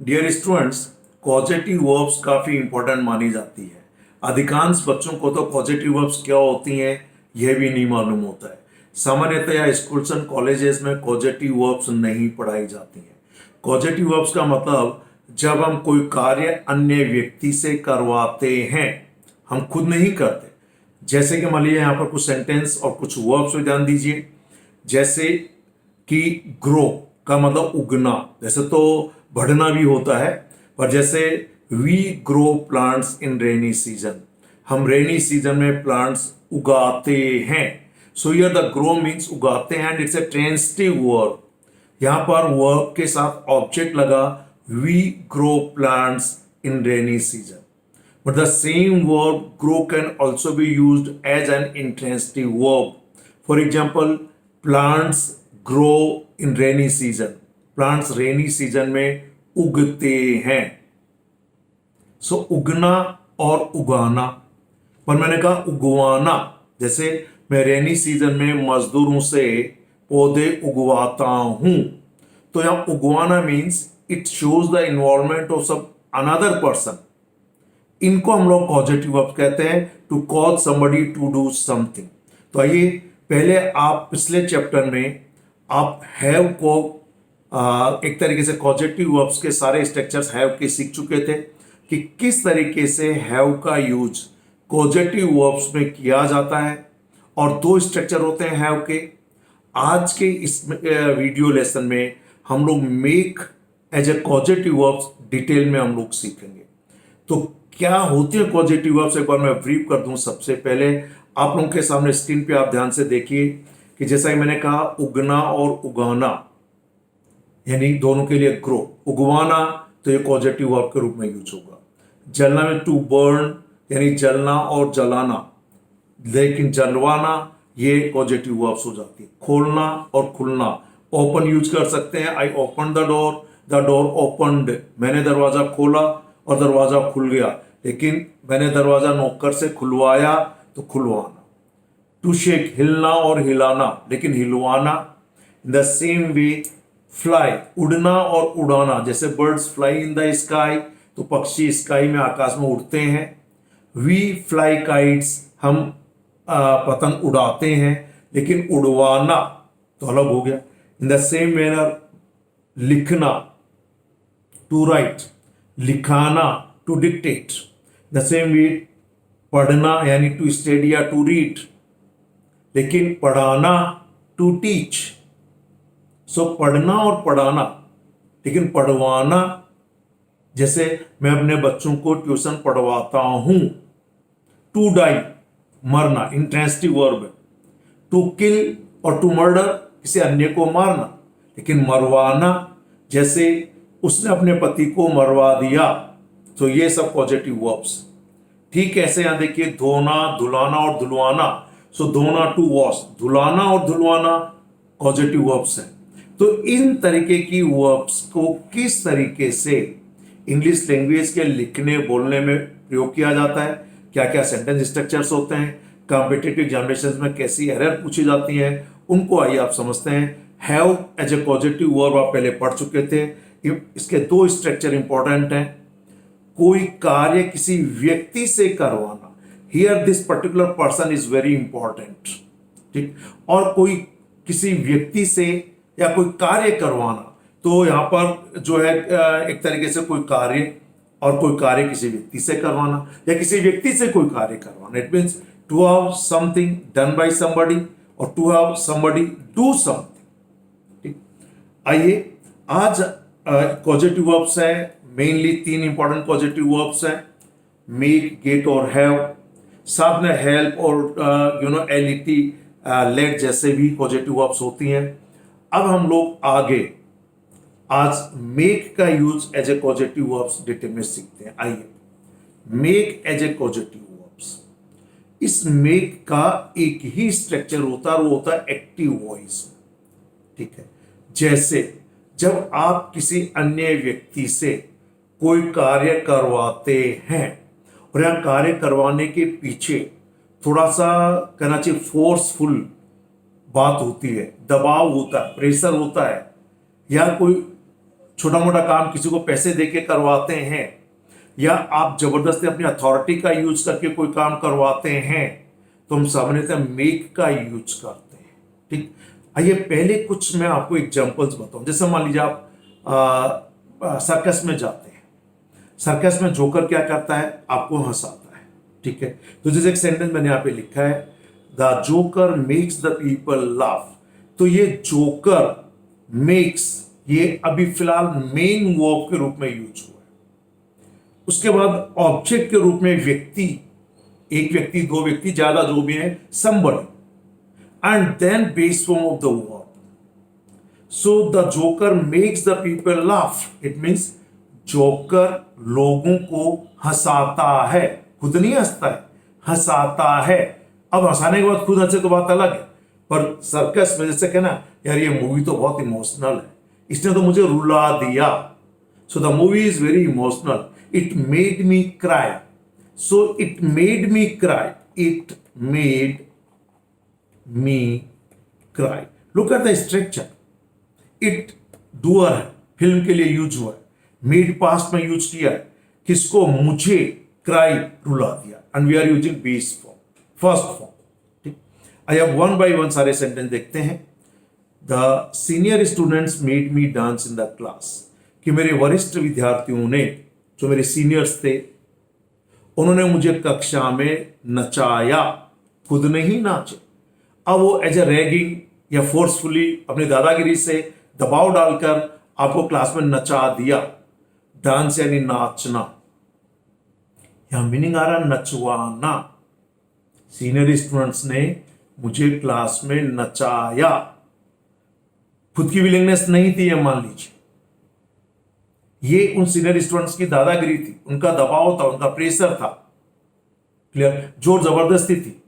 Dear students, causative verbs काफ़ी important मानी जाती है। अधिकांश बच्चों को तो कॉजेटिव वर्ब्स क्या होती हैं यह भी नहीं मालूम होता है। सामान्यतया स्कूल्स एंड कॉलेजेस में कॉजेटिव वर्ब्स नहीं पढ़ाई जाती हैं। कॉजेटिव वर्ब्स का मतलब जब हम कोई कार्य अन्य व्यक्ति से करवाते हैं, हम खुद नहीं करते। जैसे कि मान लीजिए यहाँ पर कुछ सेंटेंस और कुछ वर्ब्स पे ध्यान दीजिए। जैसे कि ग्रो का मतलब उगना, जैसे तो बढ़ना भी होता है, पर जैसे we grow plants in rainy season, हम रेनी सीजन में प्लांट्स उगाते हैं। So here the grow means उगाते हैं and it's a transitive verb. यहां पर वर्ब के साथ ऑब्जेक्ट लगा, we grow plants in rainy season. But the same verb grow can also be used as an intransitive verb. For example, plants grow in rainy season. Plants rainy season में उगते हैं। सो उगना और उगाना, पर मैंने कहा उगवाना। जैसे मैं रेनी सीजन में मजदूरों से पौधे उगवाता हूं, तो यहां उगवाना means it shows the involvement of सब अनदर पर्सन। इनको हम लोग पॉजिटिव वर्ब कहते हैं, to cause somebody to do something. तो आइए, पहले आप पिछले चैप्टर में आप हैव को एक तरीके से पॉजिटिव वर्ब्स के सारे स्ट्रक्चर्स हैव के सीख चुके थे कि किस तरीके से हैव का यूज पॉजिटिव वर्ब्स में किया जाता है। और दो स्ट्रक्चर होते हैं हैव के। आज के इस वीडियो लेसन में हम लोग make as a positive verbs detail में हम लोग सीखेंगे। तो क्या होती है पॉजिटिव वर्ब्स, एक बार मैं ब्रीफ कर दूं। सबसे पहले आप लोगों के सामने स्क्रीन पे आप ध्यान से देखिए कि जैसा ही मैंने कहा उगना और उगाना, यानी दोनों के लिए ग्रो। उगवाना तो ये पॉजिटिव वर्ब के रूप में यूज होगा। जलना में टू बर्न, यानी जलना और जलाना। लेकिन जलवाना ये पॉजिटिव वर्ब्स हो जाती है। खोलना और खुलना, ओपन यूज कर सकते हैं, I open the door opened, मैंने दरवाजा खोला और दरवाजा खुल गया। लेकिन मैंने दरवाजा नौकर से खुलवाया तो खुलवाना। टू शेक, हिलना और हिलाना, लेकिन हिलवाना। In the same way fly, उड़ना और उड़ाना। जैसे birds fly in the sky, तो पक्षी स्काई में, आकाश में उड़ते हैं। वी फ्लाई काइट्स, हम पतंग उड़ाते हैं। लेकिन उड़वाना तो अलग हो गया। इन द सेम मैनर लिखना, टू राइट, लिखाना, to dictate. The same way पढ़ना, यानी टू स्टडी या टू रीड। लेकिन पढ़ाना, टू टीच। सो पढ़ना और पढ़ाना, लेकिन पढ़वाना, जैसे मैं अपने बच्चों को ट्यूशन पढ़वाता हूं। टू डाई, मरना, इंट्रांजिटिव वर्ब है। टू किल और टू मर्डर, किसी अन्य को मारना। लेकिन मरवाना, जैसे उसने अपने पति को मरवा दिया। तो ये सब पॉजिटिव वर्ब्स। ठीक है, ऐसे यहां देखिए धोना, धुलाना और धुलवाना। सो धोना टू वॉश, धुलाना और धुलवाना पॉजिटिव वर्ब्स हैं। तो इन तरीके की वर्ब्स को किस तरीके से इंग्लिश लैंग्वेज के लिखने बोलने में प्रयोग किया जाता है, क्या क्या सेंटेंस स्ट्रक्चर्स होते हैं, कॉम्पिटिटिव एग्जामिनेशंस में कैसी एरर पूछी जाती हैं, उनको आइए आप समझते हैं। Have as a positive verb आप पहले पढ़ चुके थे। इसके दो स्ट्रक्चर इंपॉर्टेंट हैं। कोई कार्य किसी व्यक्ति से करवाना, here this particular person is very important, ठीक। और कोई किसी व्यक्ति से या कोई कार्य करवाना, तो यहां पर जो है एक तरीके से कोई कार्य, और कोई कार्य किसी व्यक्ति से करवाना या किसी व्यक्ति से कोई कार्य करवाना। It means to have something done by somebody और to have somebody do something, ठीक। आइए, आज पॉजिटिव वर्ब्स है, मेनली तीन इंपॉर्टेंट पॉजिटिव वर्ब्स हैं, मेक, गेट और हैव। साथ में हेल्प और एलिटी, लेट जैसे भी पॉजिटिव वर्ब्स होती हैं। अब हम लोग आगे आज मेक का use as a positive verbs detail में सीखते हैं। आइए, make as a positive verbs. इस मेक का एक ही स्ट्रक्चर होता है, वो होता है एक्टिव वॉइस, ठीक है। जैसे जब आप किसी अन्य व्यक्ति से कोई कार्य करवाते हैं, और यह कार्य करवाने के पीछे थोड़ा सा कहना चाहिए फोर्सफुल बात होती है, दबाव होता है, प्रेशर होता है, या कोई छोटा मोटा काम किसी को पैसे देके करवाते हैं, या आप जबरदस्ती अपनी अथॉरिटी का यूज करके कोई काम करवाते हैं, तो हम सामान्यतः मेक का यूज करते हैं। ठीक, आइए पहले कुछ मैं आपको एग्जांपल्स बताऊं। जैसे मान लीजिए आप सर्कस में जाते हैं। सर्कस में जोकर क्या करता है, आपको हंसाता है। ठीक है, तो जैसे एक सेंटेंस मैंने यहाँ पे लिखा है, the joker makes the people laugh. तो ये जोकर मेक्स, ये अभी फिलहाल मेन वर्ब के रूप में यूज हुआ है। उसके बाद ऑब्जेक्ट के रूप में व्यक्ति, एक व्यक्ति, दो व्यक्ति, ज्यादा जो भी है, somebody, and then base form of the verb. So the joker makes the people laugh. It means joker लोगों को हंसाता है, खुद नहीं हंसता है, हंसाता है। अब हंसाने के बाद खुद हंसे तो बात अलग है, पर सर्कस में जैसे कहना, यार ये मूवी तो बहुत इमोशनल है, इसने तो मुझे रुला दिया। So the movie is very emotional, it made me cry. So it made me cry, it made me cry. Look at the structure. It doer है, फिल्म के लिए यूज हुआ है, मेड पास्ट में यूज किया है, किसको, मुझे, क्राई, रुला दिया, and we are using base form, first form. ठीक, I have one by one सारे सेंटेंस देखते हैं। The senior students made me dance in the class, कि मेरे वरिष्ठ विद्यार्थियों ने, जो मेरे सीनियर्स थे, उन्होंने मुझे कक्षा में नचाया, खुद नहीं नाचे। अब वो एज ए रैगिंग या फोर्सफुली अपनी दादागिरी से दबाव डालकर आपको क्लास में नचा दिया। डांस यानी नाचना, यहां मीनिंग आ रहा नचवाना। सीनियर स्टूडेंट्स ने मुझे क्लास में नचाया, खुद की विलिंगनेस नहीं थी, ये मान लीजिए। ये उन सीनियर स्टूडेंट्स की दादागिरी थी, उनका दबाव था, उनका प्रेशर था। क्लियर, जोर जबरदस्ती थी।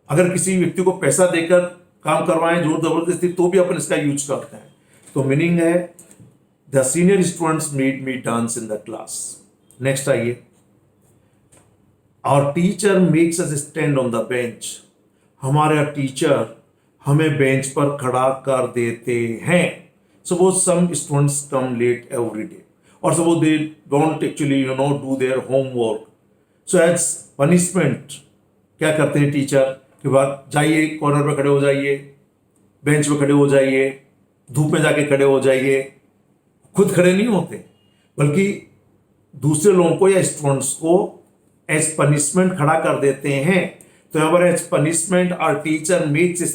अगर किसी व्यक्ति को पैसा देकर काम करवाएं जोर जबरदस्ती, तो भी अपन इसका यूज करते हैं। तो मीनिंग है the senior students made me dance in the class. Next आइए, our teacher makes us stand on the bench. हमारा टीचर हमें बेंच पर खड़ा कर देते हैं। Suppose some students come late every day, और suppose they don't actually do their homework. So as punishment क्या करते हैं टीचर के बाद, जाइए कॉर्नर पे खड़े हो जाइए, बेंच पे खड़े हो जाइए, धूप में जाके खड़े हो जाइए। खुद खड़े नहीं होते, बल्कि दूसरे लोगों को या स्टूडेंट्स को एज पनिशमेंट खड़ा कर देते हैं। तो यहां पर as punishment our teacher makes us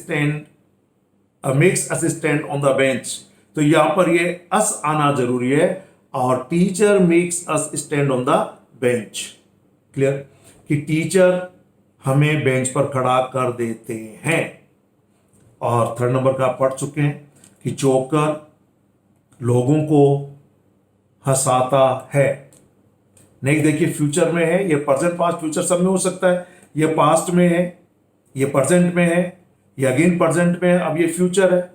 stand on the bench. तो यहां पर ये अस आना जरूरी है, और teacher makes us stand on the bench. Clear, कि टीचर हमें बेंच पर खड़ा कर देते हैं। और थर्ड नंबर का आप पढ़ चुके हैं कि जोकर लोगों को हंसाता है। नहीं, देखिए फ्यूचर में है, ये प्रेजेंट पास्ट फ्यूचर सब में हो सकता है। ये पास्ट में है, ये प्रेजेंट में है, ये अगेन प्रेजेंट में है, अब ये फ्यूचर है।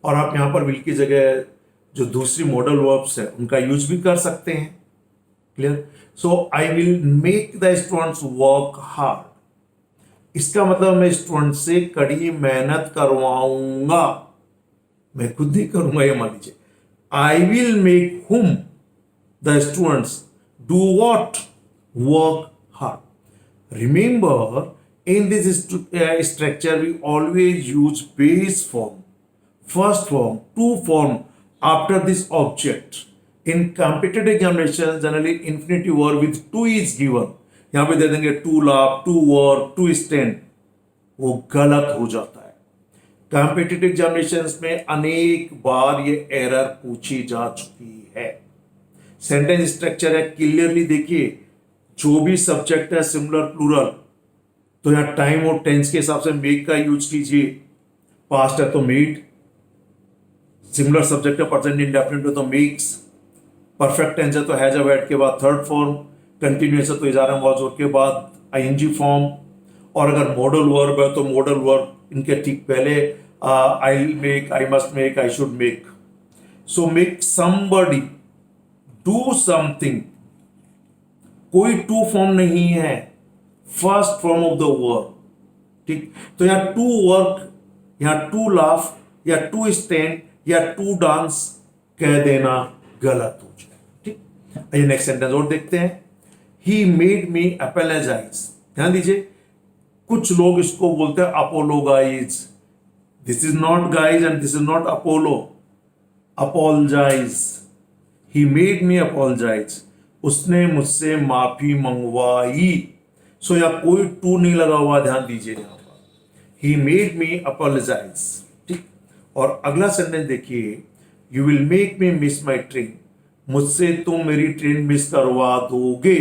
और आप यहां पर विल की जगह जो दूसरी मॉडल वर्ब्स है उनका यूज भी कर सकते हैं। Clear, so I will make the students work hard. इसका मतलब मैं स्टूडेंट से कड़ी मेहनत करवाऊंगा, मैं खुद नहीं करूंगा, ये मान लीजिए। I will make whom the students do what, work hard. Remember, in this structure we always use base form, first form, to form after this object. In competitive examinations generally infinitive verb with to is given, यहां पे दे देंगे to laugh, to work, to stand, वो गलत हो जाता है। Competitive examinations में अनेक बार ये एरर पूछी जा चुकी है। सेंटेंस स्ट्रक्चर है, क्लियरली देखिए, जो भी सब्जेक्ट है सिंगुलर प्लूरल, तो यहां टाइम और टेंस के हिसाब से मेक का यूज कीजिए। पास्ट है तो मेड, सिंगुलर सब्जेक्ट है प्रेजेंट इंडेफिनिट है तो मेक्स, परफेक्ट टेंस है तो हैज हैव हैड के बाद थर्ड फॉर्म, कंटिन्यूअस है तो इज आर एम वाज के बाद आईएनजी फॉर्म, और अगर मॉडल वर्ब है तो मॉडल वर्ब इनके ठीक पहले I will make, I must make, I should make. So make somebody do something, कोई टू फॉर्म नहीं है, first form of the verb. ठीक, तो यहां टू वर्क या टू लाफ या टू स्टैंड या टू डांस कह देना गलत हो जाए। ठीक, आइए नेक्स्ट सेंटेंस और देखते हैं। He made me apologize. ध्यान दीजिए, कुछ लोग इसको बोलते हैं apologize. This is not guys and this is not Apollo. Apologize, he made me apologize, उसने मुझसे माफी मंगवाई। सो या कोई टू नहीं लगा हुआ, ध्यान दीजिए यहां पर। He made me apologize. ठीक, और अगला सेंटेंस देखिए, you will make me miss my train, मुझसे तुम मेरी ट्रेन मिस करवा दोगे।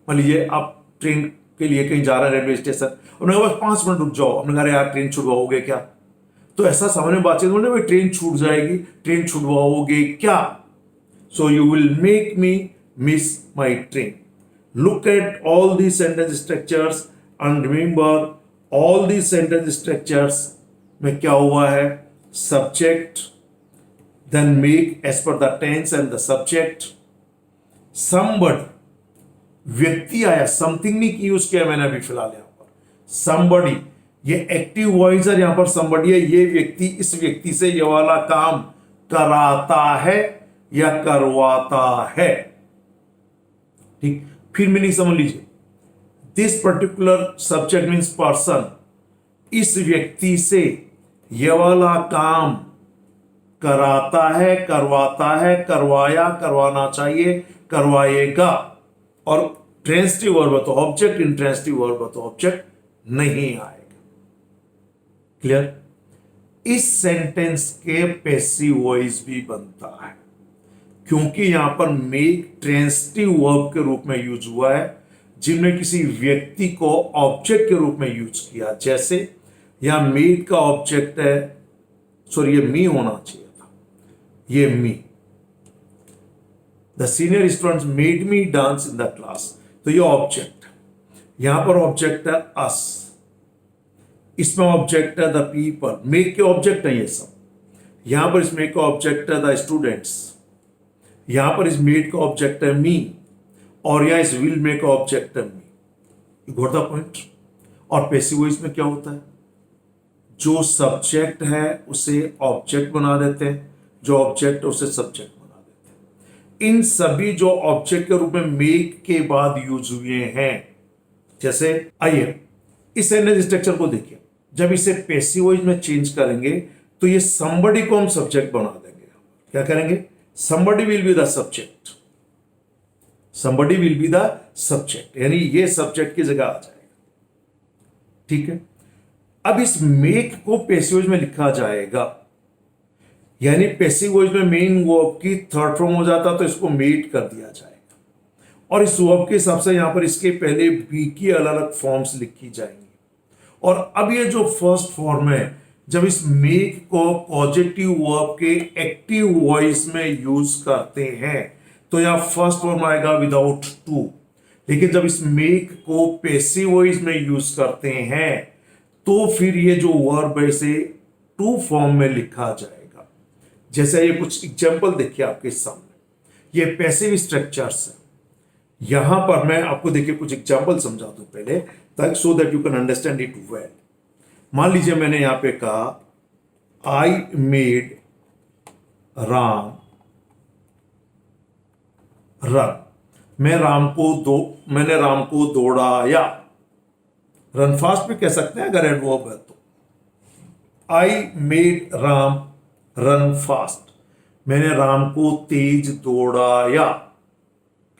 मान लीजिए आप ट्रेन के लिए कहीं जा रहे हैं रेलवे स्टेशन, उन्होंने कहा बस 5 मिनट रुक जाओ, हमने कहा यार ट्रेन छुड़वाओगे क्या? तो ऐसा सामान्य बातचीत में भाई ट्रेन छूट जाएगी, ट्रेन छुड़वाओगे क्या? So you will make me miss my train. Look at all the sentence structures and remember all the sentence structures में क्या हुआ है? Subject, then make as per the tense and the subject. Somebody, व्यक्ति आया, something नहीं use किया मैंने अभी फिलहाल यहां पर। somebody, ये एक्टिव वॉइस है, यहां पर somebody है, ये व्यक्ति इस व्यक्ति से ये वाला काम कराता है या करवाता है। ठीक, फिर मीनिंग समझ लीजिए। This particular subject means person, इस व्यक्ति से ये वाला काम कराता है, करवाता है, करवाया, करवाना चाहिए, करवाएगा। और ट्रांजिटिव वर्ब है तो ऑब्जेक्ट, इंट्रांजिटिव वर्ब है तो ऑब्जेक्ट नहीं आएगा। क्लियर? इस सेंटेंस के पैसिव वॉइस भी बनता है, क्योंकि यहां पर मेक ट्रांजिटिव वर्ब के रूप में यूज हुआ है, जिनमें किसी व्यक्ति को ऑब्जेक्ट के रूप में यूज किया। जैसे यहां मेड का ऑब्जेक्ट है, सॉरी ये मी होना चाहिए, ये me. The senior students made me dance in the class, तो ये ऑब्जेक्ट है। यहां पर ऑब्जेक्ट है अस, इसमें ऑब्जेक्ट है द पीपल। मेक के ऑब्जेक्ट है ये सब। यहां पर इस मेक का ऑब्जेक्ट है द स्टूडेंट्स, यहां पर इस मेड का ऑब्जेक्ट है मी, और यहां इस विल मेक का ऑब्जेक्ट है me. You got the point? और पैसिव वॉइस में क्या होता है? जो सब्जेक्ट है उसे ऑब्जेक्ट बना देते हैं, जो ऑब्जेक्ट उसे सब्जेक्ट बना देते हैं। इन सभी जो ऑब्जेक्ट के रूप में मेक के बाद यूज हुए हैं, जैसे आइए इस सेंटेंस स्ट्रक्चर को देखिए। जब इसे पैसिव वॉइस में चेंज करेंगे तो ये somebody को हम सब्जेक्ट बना देंगे। क्या करेंगे? somebody will be the subject, somebody will be the subject, यानी ये सब्जेक्ट की जगह आ जाएगा। ठीक है, अब इस मेक को पैसिव वॉइस में लिखा जाएगा, यानी पैसिव वॉइस में मेन वर्ब की थर्ड फॉर्म हो जाता तो इसको मेड कर दिया जाएगा, और इस वर्ब के हिसाब से यहां पर इसके पहले बी की अलग अलग फॉर्म्स लिखी जाएंगी। और अब ये जो फर्स्ट फॉर्म है, जब इस मेक को पॉजिटिव वर्ब के एक्टिव वॉइस में यूज करते हैं तो यहां फर्स्ट फॉर्म आएगा विदाउट टू। लेकिन जब इस मेक को पैसिव वॉइस में यूज करते हैं तो फिर ये जो वर्ब है इसे टू फॉर्म में लिखा जाएगा। जैसे ये कुछ एग्जाम्पल देखिए आपके सामने, ये पैसिव स्ट्रक्चर्स है। यहां पर मैं आपको देखिए कुछ एग्जाम्पल समझा दूं पहले, ताकि so that you can understand it well. मान लीजिए मैंने यहां पे कहा आई मेड राम रन, मैंने राम को दौड़ाया। रन फास्ट भी कह सकते हैं अगर एडवर्ब है तो। I made Ram run fast, मैंने राम को तेज दौड़ाया।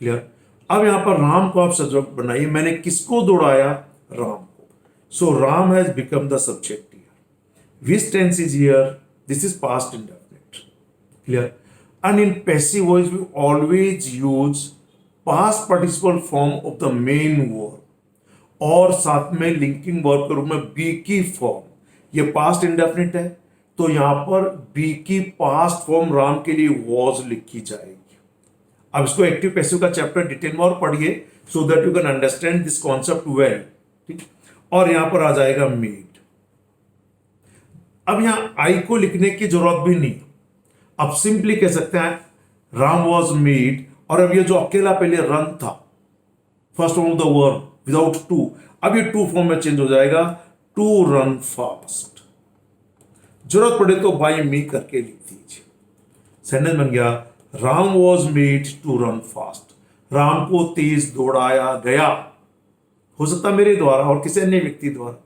क्लियर? अब यहां पर राम को आप सब्जेक्ट बनाइए, मैंने किसको दौड़ाया? राम को। सो Ram has become the subject here. Which tense is here? This is past indefinite. Clear? And in passive voice we always use past participle form of the main verb, और साथ में लिंकिंग वर्ब के रूप में बी की form. ये past indefinite है तो यहां पर बी की पास्ट फॉर्म राम के लिए वॉज लिखी जाएगी। अब इसको एक्टिव पैसिव का चैप्टर डिटेल में और पढ़िए, so that you can understand this concept well. ठीक, और यहां पर आ जाएगा मेड। अब यहां आई को लिखने की जरूरत भी नहीं, अब सिंपली कह सकते हैं राम वॉज मेड, और अब ये जो अकेला पहले रन था, first form of the verb without to, अब ये टू फॉर्म में चेंज हो जाएगा, टू रन फास्ट। जरूरत पड़े तो बाय मी करके लिख दीजिए। सेंटेंस बन गया Ram was made to run fast, Ram को तेज दौड़ाया गया। हो सकता मेरे द्वारा और किसी अन्य व्यक्ति द्वारा।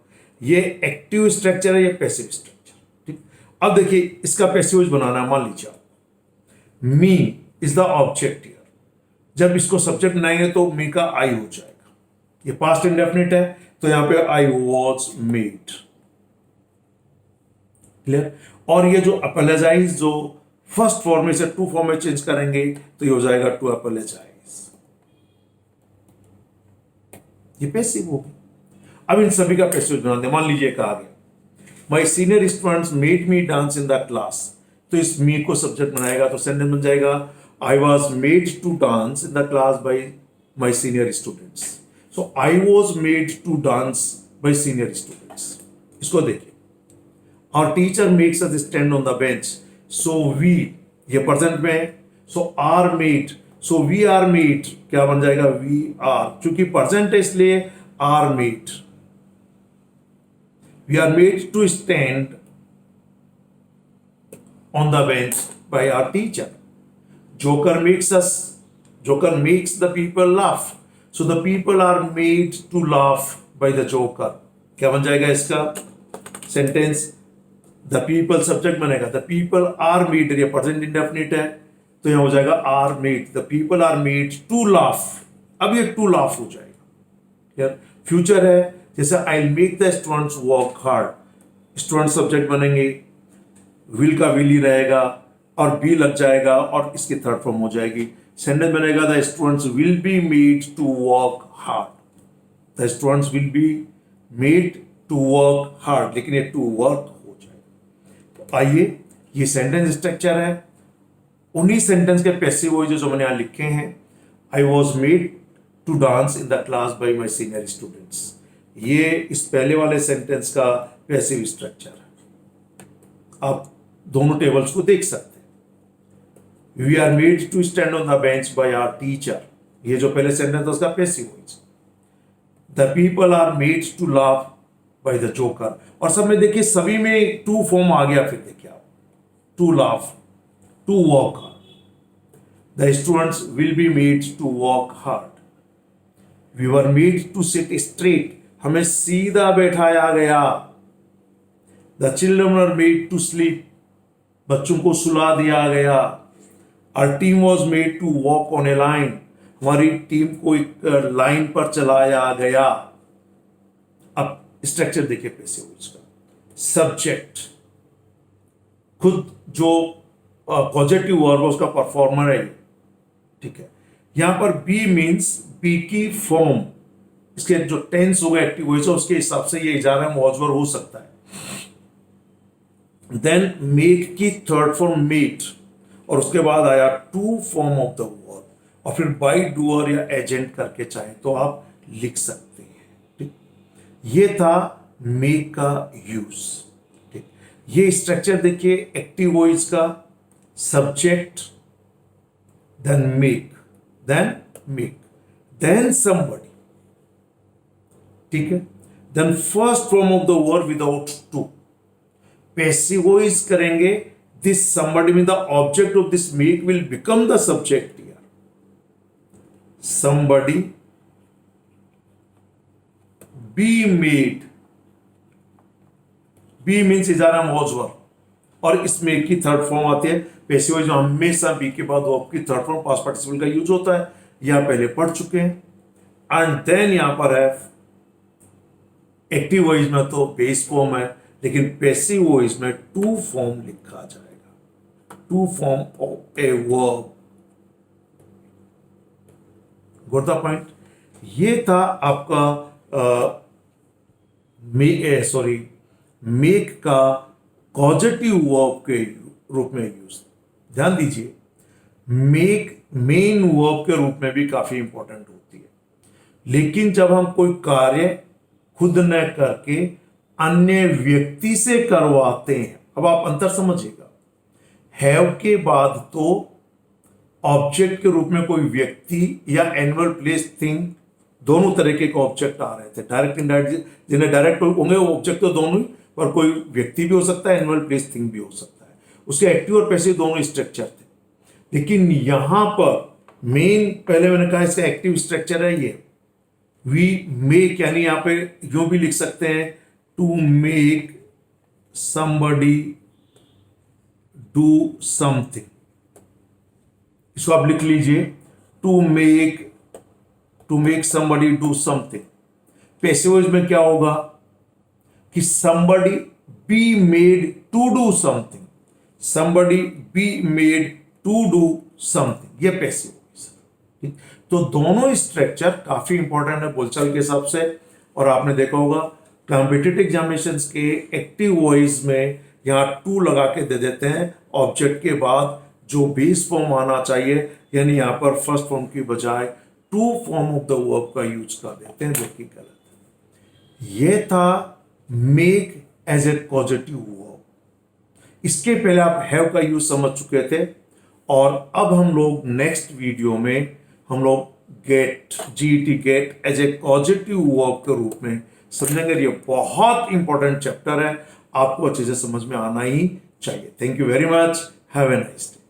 ये एक्टिव स्ट्रक्चर है, ये पैसिव स्ट्रक्चर। ठीक, अब देखिए इसका पैसिव बनाना है। मान लीजिए me is the object here, जब इसको सब्जेक्ट बनाएंगे तो मी का आई हो जाएगा। ये पास्ट इंडेफिनिट है तो यहां पे आई वॉज मेड। क्लियर। और ये जो अपोलोजाइज, जो फर्स्ट फॉर्म में से टू फॉर्म में चेंज करेंगे तो ये हो जाएगा टू अपोलोजाइज। ये पैसिव हो गया। अब इन सभी का पैसिव बना दे। मान लीजिए कहा गया माई senior students made me dance in the class, तो इस मी को सब्जेक्ट बनाएगा तो सेंटेंस बन जाएगा I was made to dance in the class by my senior students. So I was made to dance by senior students. इसको देखिए, our teacher makes us stand on the bench, so we, ये present में है, so are made, so we are made, क्या बन जाएगा we are, क्योंकि present है इसलिए are made, we are made to stand on the bench by our teacher. Joker makes the people laugh, so the people are made to laugh by the joker। क्या बन जाएगा इसका sentence? The people subject बनेगा, the people are made, ये present indefinite है तो यहां हो जाएगा are made, the people are made to laugh. अब ये टू लाफ हो जाएगा। यार फ्यूचर है, जैसे I make the students work hard, student subject बनेंगे, विल का विल ही रहेगा और बी लग जाएगा और इसकी थर्ड फॉर्म हो जाएगी। सेंटेंस बनेगा the students will be made to work hard, the students will be made to work hard, लेकिन ये टू वर्क हो जाएगा। तो आइए, ये सेंटेंस स्ट्रक्चर है। उन्हीं सेंटेंस के पैसिव वॉइस जो मैंने यहां लिखे हैं, I was made to dance in the class by my senior students, ये इस पहले वाले सेंटेंस का पैसिव स्ट्रक्चर है। आप दोनों टेबल्स को देख सकते हैं। We are made to stand on the bench by our teacher, ये जो पहले सेंटेंस था उसका passive voice. The people are made to laugh by the joker, और सब में देखिए सभी में टू फॉर्म आ गया। फिर देखिए आप, to laugh, to work hard, the students will be made to work hard, we were made to sit straight, हमें सीधा बैठाया गया, the children are made to sleep, बच्चों को सुला दिया गया, our team was made to walk on a line, हमारी टीम को एक लाइन पर चलाया गया। अब स्ट्रक्चर देखिए पैसिव वॉइस का। सब्जेक्ट खुद जो पॉजिटिव वर्ब उसका परफॉर्मर है, ठीक है। यहां पर बी मींस बी की फॉर्म, इसके जो टेंस होगा एक्टिव वॉइस उसके हिसाब से ये इजारा मौजूद हो सकता है। देन मेक की थर्ड फॉर्म मेड, और उसके बाद आया to form of the verb, और फिर बाय डूअर या एजेंट करके चाहे तो आप लिख सकते हैं। ठीक, ये था मेक का यूज। ठीक, ये स्ट्रक्चर देखिए एक्टिव वॉइस का, subject, then make, then somebody, ठीक है, then first form of the verb without to. Passive voice करेंगे, this somebody means the object of this make will become the subject here. Somebody be made, be means इजारा मौजूद, और इस make की third form आती है passive voice, जो हमेशा B के बाद वर्ब की थर्ड फॉर्म पास्ट पार्टिसिपल का यूज होता है, यहां पहले पढ़ चुके हैं। एंड देन यहां पर है एक्टिव वॉइस में तो बेस फॉर्म है, लेकिन पैसिव वॉइस में टू फॉर्म लिखा जाएगा, to form of a verb. Got the point? ये था आपका मेक का पॉजिटिव वर्ब के रूप में यूज। ध्यान दीजिए, मेक मेन वर्ब के रूप में भी काफी इंपॉर्टेंट होती है, लेकिन जब हम कोई कार्य खुद न करके अन्य व्यक्ति से करवाते हैं, अब आप अंतर समझिएगा। हैव के बाद तो ऑब्जेक्ट के रूप में कोई व्यक्ति या एनिमल, प्लेस, थिंग, दोनों तरीके के ऑब्जेक्ट आ रहे थे। डायरेक्ट इनडायरेक्ट, जिन्हें डायरेक्ट होंगे वो ऑब्जेक्ट तो दोनों ही, पर कोई व्यक्ति भी हो सकता है, एनिमल, प्लेस, थिंग भी हो सकता है। उसके एक्टिव और पैसिव दोनों स्ट्रक्चर थे। लेकिन यहां पर मेन पहले मैंने कहा इसका एक्टिव स्ट्रक्चर है ये वी मेक, यानी यहां पे यूं भी लिख सकते हैं to make somebody do something, इसको आप लिख लीजिए to make somebody do something. Passive voice में क्या होगा कि somebody be made to do something, somebody be made to do something, ये पैसिव वॉइस। ठीक, तो दोनों स्ट्रक्चर काफी इंपॉर्टेंट है बोलचाल के हिसाब से। और आपने देखा होगा कॉम्पिटिटिव एग्जामिनेशंस के एक्टिव वॉइस में यहाँ टू लगा के दे देते हैं ऑब्जेक्ट के बाद जो बेस फॉर्म आना चाहिए, यानी यहाँ पर फर्स्ट फॉर्म की बजाय to form of the verb का यूज कर देते हैं, जो कि गलत है। यह था make as a positive verb. इसके पहले आप हैव का यूज समझ चुके थे, और अब हम लोग नेक्स्ट वीडियो में हम लोग get get as a positive verb के रूप में समझेंगे। ये बहुत इंपॉर्टेंट चैप्टर है, आपको अच्छे से समझ में आना ही चाहिए। Thank you very much, have a nice day.